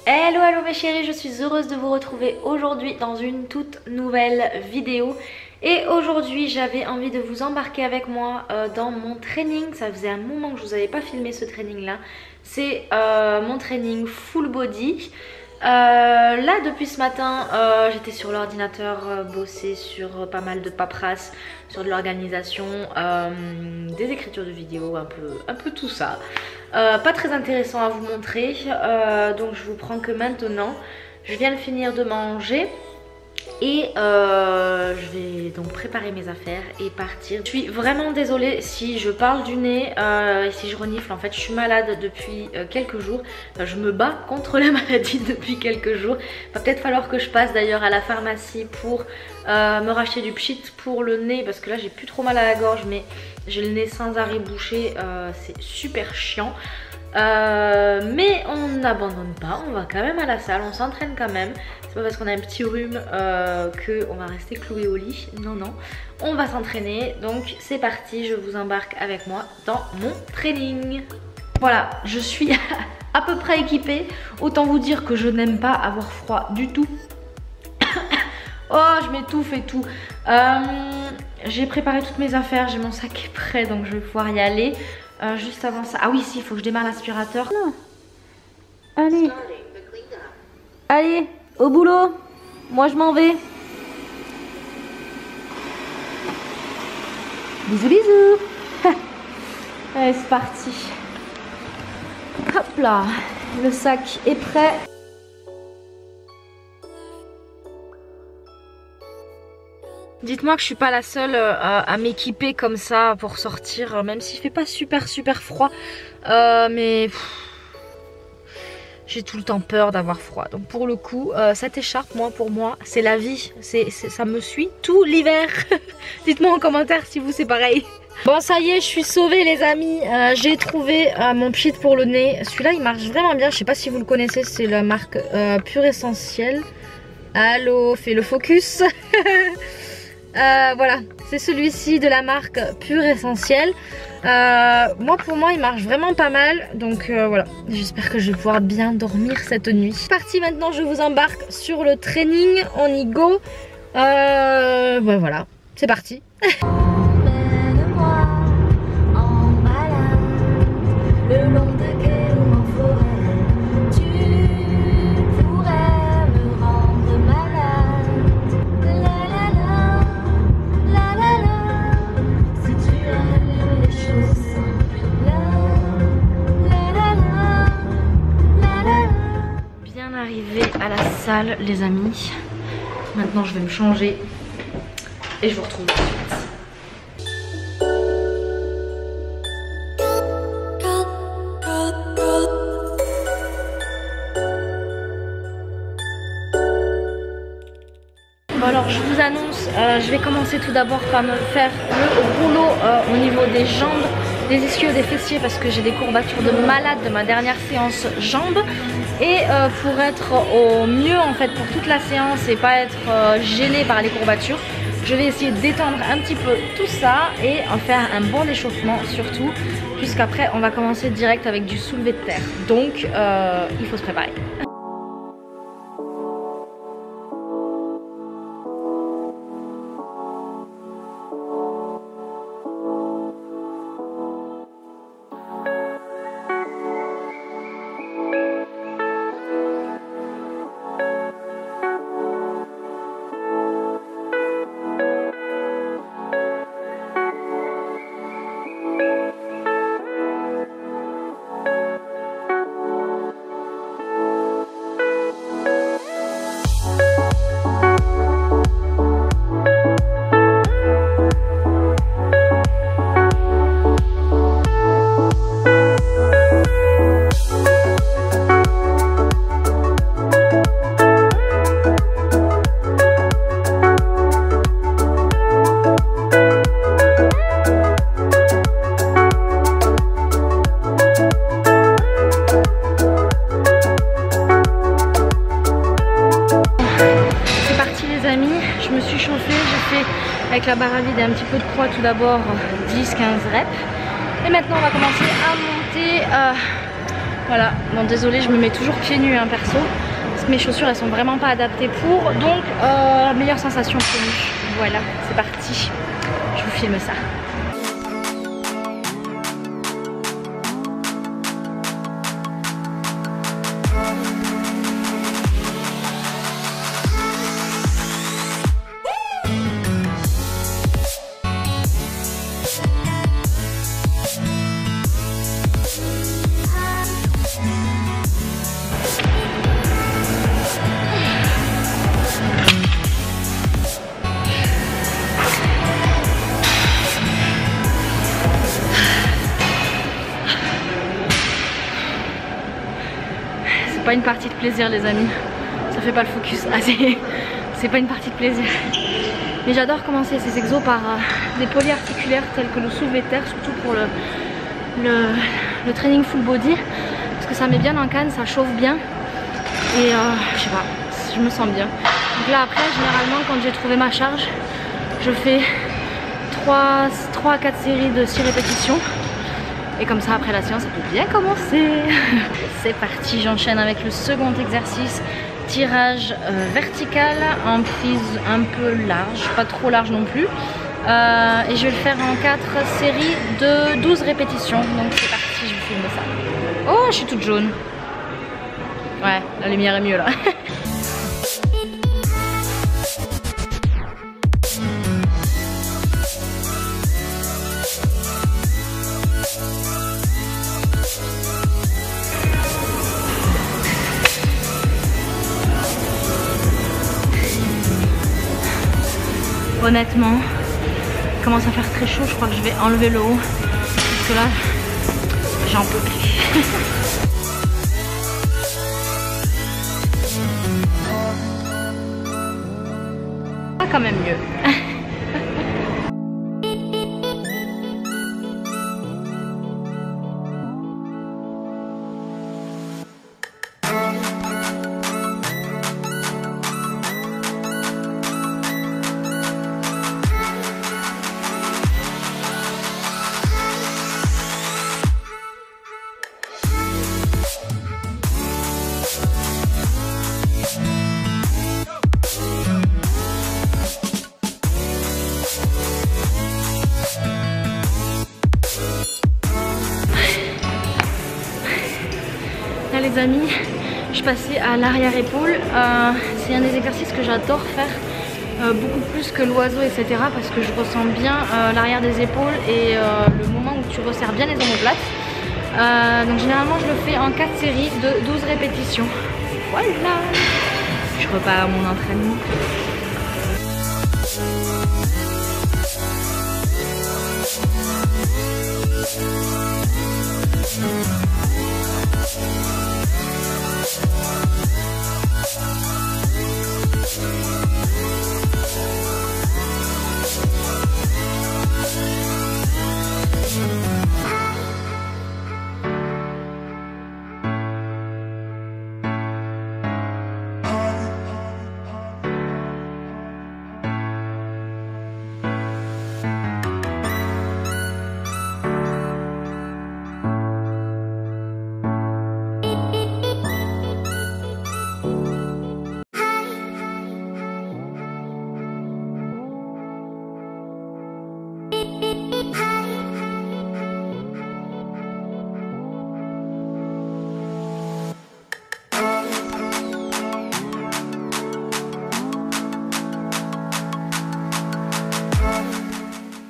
Hello hello mes chéris, je suis heureuse de vous retrouver aujourd'hui dans une toute nouvelle vidéo. Et aujourd'hui j'avais envie de vous embarquer avec moi dans mon training. Ça faisait un moment que je vous avais pas filmé ce training là. C'est mon training full body. Là depuis ce matin j'étais sur l'ordinateur bosser sur pas mal de paperasse, sur de l'organisation, des écritures de vidéos, un peu tout ça. Pas très intéressant à vous montrer, donc je vous prends que maintenant. Je viens de finir de manger et je vais donc préparer mes affaires et partir. Je suis vraiment désolée si je parle du nez et si je renifle. En fait je suis malade depuis quelques jours. Je me bats contre la maladie depuis quelques jours. Va peut-être falloir que je passe d'ailleurs à la pharmacie pour me racheter du pchit pour le nez, parce que là j'ai plus trop mal à la gorge mais j'ai le nez sans arrêt bouché. C'est super chiant. Mais on n'abandonne pas, on va quand même à la salle, on s'entraîne quand même. C'est pas parce qu'on a un petit rhume qu'on va rester cloué au lit. Non, non, on va s'entraîner. Donc c'est parti, je vous embarque avec moi dans mon training. Voilà, je suis à peu près équipée. Autant vous dire que je n'aime pas avoir froid du tout. Oh, je m'étouffe et tout. J'ai préparé toutes mes affaires, j'ai mon sac est prêt, donc je vais pouvoir y aller. Juste avant ça, ah oui, si, il faut que je démarre l'aspirateur. Allez, allez, au boulot. Moi, je m'en vais. Bisous, bisous. Allez, c'est parti. Hop là, le sac est prêt. Dites-moi que je suis pas la seule à m'équiper comme ça pour sortir, même s'il fait pas super froid, mais j'ai tout le temps peur d'avoir froid. Donc pour le coup, cette écharpe, pour moi, c'est la vie, ça me suit tout l'hiver. Dites-moi en commentaire si vous c'est pareil. Bon, ça y est, je suis sauvée les amis. J'ai trouvé mon pchit pour le nez. Celui-là il marche vraiment bien, je sais pas si vous le connaissez, c'est la marque Pure Essentiel. Allô, fais le focus. Voilà, c'est celui-ci de la marque Pure Essentiel. Pour moi il marche vraiment pas mal. Donc voilà, j'espère que je vais pouvoir bien dormir cette nuit. C'est parti, maintenant je vous embarque sur le training. On y go. Voilà, c'est parti. À la salle les amis, maintenant je vais me changer et je vous retrouve tout de suite. Bon alors je vous annonce, je vais commencer tout d'abord par me faire le rouleau au niveau des jambes, des ischios, des fessiers, parce que j'ai des courbatures de malade de ma dernière séance jambes. Et pour être au mieux en fait pour toute la séance et pas être gênée par les courbatures, je vais essayer de détendre un petit peu tout ça et en faire un bon échauffement surtout, puisqu'après on va commencer direct avec du soulevé de terre. Donc il faut se préparer. avec la barre à vide et un petit peu de poids tout d'abord, 10-15 reps. Et maintenant on va commencer à monter Voilà, bon désolé, je me mets toujours pieds nus hein, perso. Parce que mes chaussures elles sont vraiment pas adaptées pour. Donc meilleure sensation pieds nus. Voilà, c'est parti. Je vous filme ça. Pas une partie de plaisir les amis, ça fait pas le focus. Ah, c'est pas une partie de plaisir, mais j'adore commencer ces exos par des polyarticulaires tels que le soulevé de terre, surtout pour le training full body, parce que ça met bien en canne, ça chauffe bien et je sais pas, je me sens bien. Donc là après généralement quand j'ai trouvé ma charge, je fais 3 à 4 séries de 6 répétitions. Et comme ça après la séance ça peut bien commencer. C'est parti, j'enchaîne avec le second exercice. Tirage vertical en prise un peu large, pas trop large non plus. Et je vais le faire en 4 séries de 12 répétitions. Donc c'est parti, je vous filme ça. Oh, je suis toute jaune. Ouais, la lumière est mieux là. Honnêtement, il commence à faire très chaud, je crois que je vais enlever le haut parce que là, j'en peux plus. Ah, quand même mieux. Là les amis, je passais à l'arrière épaule. C'est un des exercices que j'adore faire, beaucoup plus que l'oiseau etc. parce que je ressens bien l'arrière des épaules et le moment où tu resserres bien les omoplates. Donc généralement je le fais en 4 séries de 12 répétitions. Voilà, je repars à mon entraînement.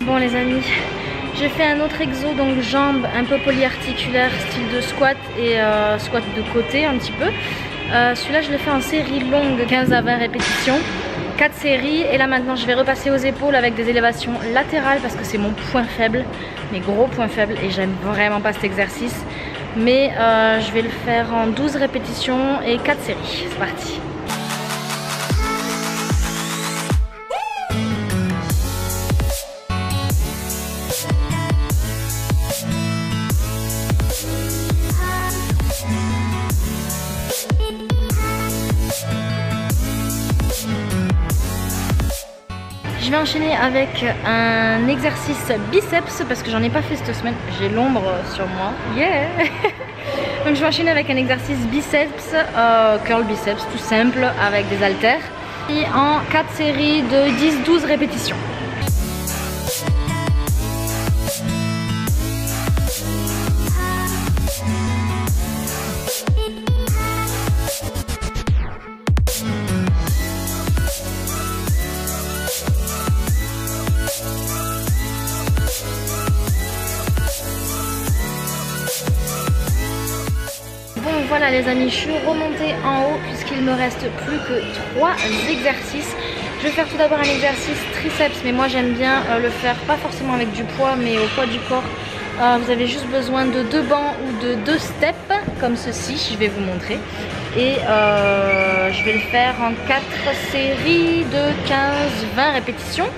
Bon les amis, j'ai fait un autre exo, donc jambes un peu polyarticulaire, style de squat et squat de côté un petit peu. Celui-là je l'ai fait en série longue, 15 à 20 répétitions, 4 séries. Et là maintenant je vais repasser aux épaules avec des élévations latérales parce que c'est mon point faible, mes gros points faibles, et j'aime vraiment pas cet exercice. Mais je vais le faire en 12 répétitions et 4 séries. C'est parti. Je vais enchaîner avec un exercice biceps parce que j'en ai pas fait cette semaine. J'ai l'ombre sur moi. Yeah. Donc je vais enchaîner avec un exercice biceps, curl biceps tout simple avec des haltères. Et en 4 séries de 10-12 répétitions. Voilà les amis, je suis remontée en haut puisqu'il me reste plus que 3 exercices. Je vais faire tout d'abord un exercice triceps, mais moi j'aime bien le faire pas forcément avec du poids mais au poids du corps. Vous avez juste besoin de 2 bancs ou de 2 steps comme ceci, je vais vous montrer. Et je vais le faire en 4 séries de 15-20 répétitions.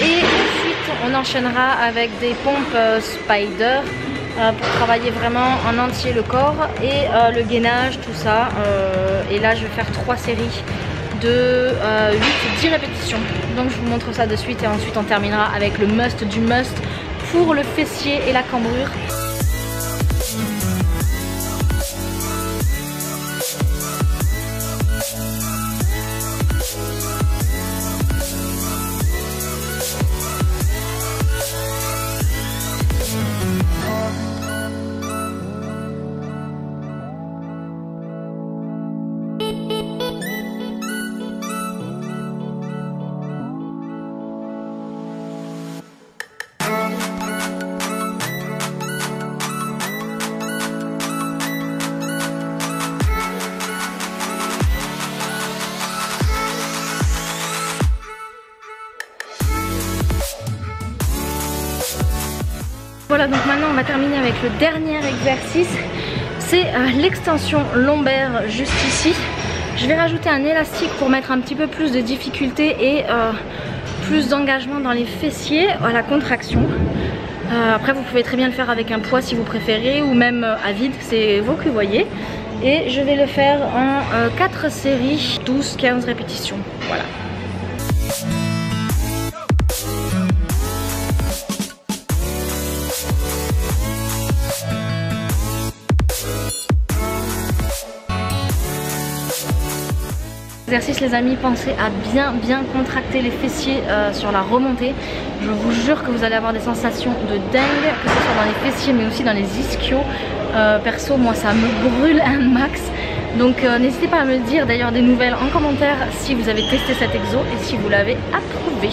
Et ensuite on enchaînera avec des pompes spider. Pour travailler vraiment en entier le corps et le gainage, tout ça. Et là je vais faire 3 séries de 8-10 répétitions. Donc je vous montre ça de suite et ensuite on terminera avec le must du must pour le fessier et la cambrure. Voilà, donc maintenant on va terminer avec le dernier exercice. C'est l'extension lombaire juste ici. Je vais rajouter un élastique pour mettre un petit peu plus de difficulté et plus d'engagement dans les fessiers à la contraction. Après vous pouvez très bien le faire avec un poids si vous préférez ou même à vide, c'est vous qui voyez. Et je vais le faire en 4 séries, 12-15 répétitions. Voilà. Exercice les amis, pensez à bien contracter les fessiers sur la remontée. Je vous jure que vous allez avoir des sensations de dingue, que ce soit dans les fessiers mais aussi dans les ischios. Perso moi ça me brûle un max. Donc n'hésitez pas à me dire d'ailleurs des nouvelles en commentaire si vous avez testé cet exo et si vous l'avez approuvé.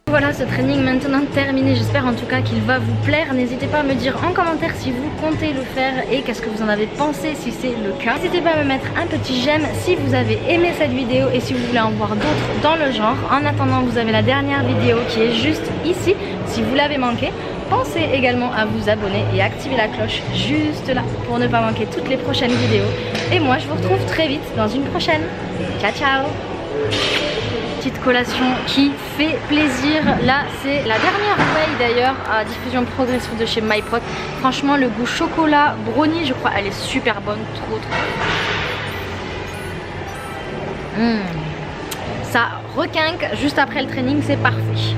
Voilà, ce training maintenant terminé, j'espère en tout cas qu'il va vous plaire. N'hésitez pas à me dire en commentaire si vous comptez le faire et qu'est-ce que vous en avez pensé si c'est le cas. N'hésitez pas à me mettre un petit j'aime si vous avez aimé cette vidéo et si vous voulez en voir d'autres dans le genre. En attendant, vous avez la dernière vidéo qui est juste ici si vous l'avez manqué. Pensez également à vous abonner et activer la cloche juste là pour ne pas manquer toutes les prochaines vidéos. Et moi je vous retrouve très vite dans une prochaine. Ciao ciao. Petite collation qui fait plaisir. Là c'est la dernière whey d'ailleurs à diffusion progressive de chez MyProte. Franchement le goût chocolat brownie je crois elle est super bonne, trop. Ça requinque juste après le training, c'est parfait.